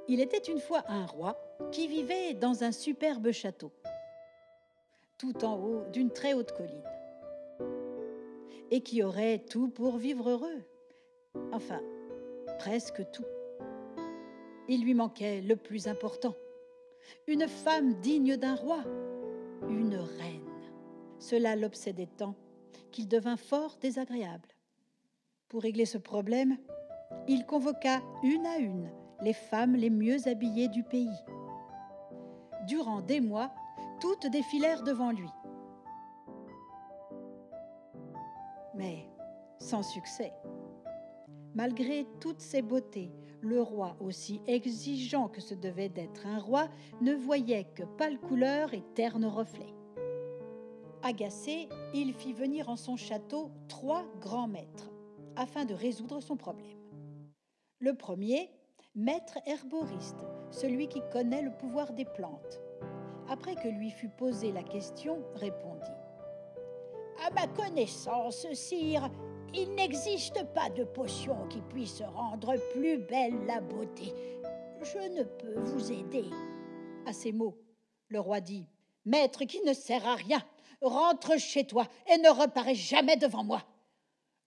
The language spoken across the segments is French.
Il était une fois un roi qui vivait dans un superbe château, tout en haut d'une très haute colline, et qui aurait tout pour vivre heureux. Enfin, presque tout. Il lui manquait le plus important, une femme digne d'un roi, une reine. Cela l'obsédait tant qu'il devint fort désagréable. Pour régler ce problème, il convoqua une à une les femmes les mieux habillées du pays. Durant des mois, toutes défilèrent devant lui. Mais sans succès. Malgré toutes ces beautés, le roi, aussi exigeant que ce devait d'être un roi, ne voyait que pâles couleurs et ternes reflets. Agacé, il fit venir en son château 3 grands maîtres, afin de résoudre son problème. Le premier, maître herboriste, celui qui connaît le pouvoir des plantes. Après que lui fut posée la question, répondit : « À ma connaissance, sire, il n'existe pas de potion qui puisse rendre plus belle la beauté. Je ne peux vous aider. » À ces mots, le roi dit : « Maître qui ne sert à rien, rentre chez toi et ne reparais jamais devant moi. »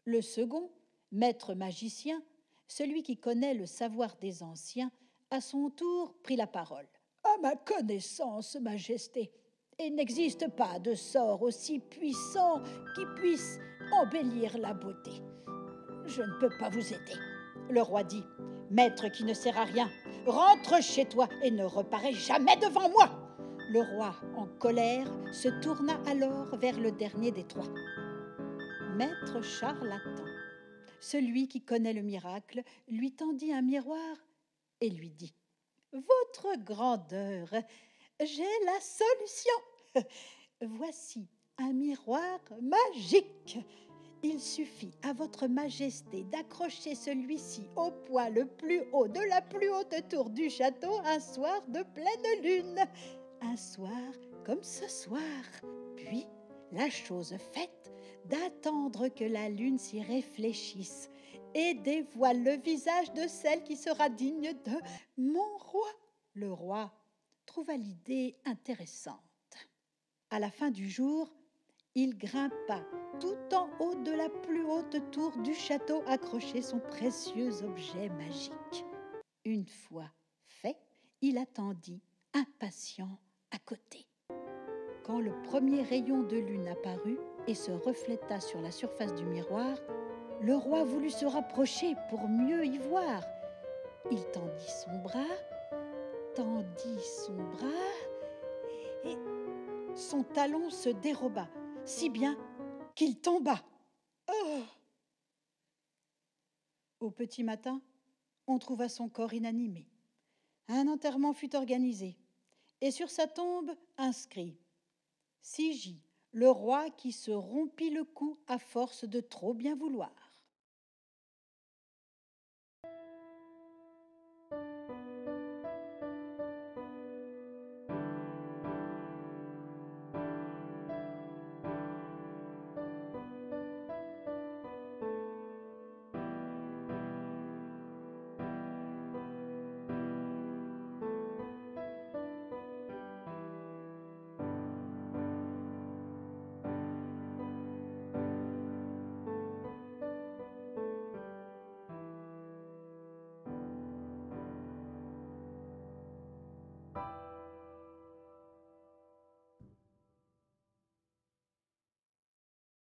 Le second, maître magicien, celui qui connaît le savoir des anciens, à son tour prit la parole. « À ma connaissance, Majesté, il n'existe pas de sort aussi puissant qui puisse embellir la beauté. Je ne peux pas vous aider. » Le roi dit : « Maître qui ne sert à rien, rentre chez toi et ne reparais jamais devant moi. » Le roi, en colère, se tourna alors vers le dernier des 3. Maître charlatan, celui qui connaît le miracle, lui tendit un miroir et lui dit : « Votre grandeur, j'ai la solution. Voici un miroir magique. Il suffit à votre majesté d'accrocher celui-ci au point le plus haut de la plus haute tour du château un soir de pleine lune. Un soir comme ce soir. Puis, la chose faite, d'attendre que la lune s'y réfléchisse et dévoile le visage de celle qui sera digne de mon roi. » Le roi trouva l'idée intéressante. À la fin du jour, il grimpa tout en haut de la plus haute tour du château accrocher son précieux objet magique. Une fois fait, il attendit, impatient, à côté. Quand le premier rayon de lune apparut et se refléta sur la surface du miroir, le roi voulut se rapprocher pour mieux y voir. Il tendit son bras, et son talon se déroba, si bien qu'il tomba. Oh ! Au petit matin, on trouva son corps inanimé. Un enterrement fut organisé, et sur sa tombe inscrit : Sigi, le roi qui se rompit le cou à force de trop bien vouloir.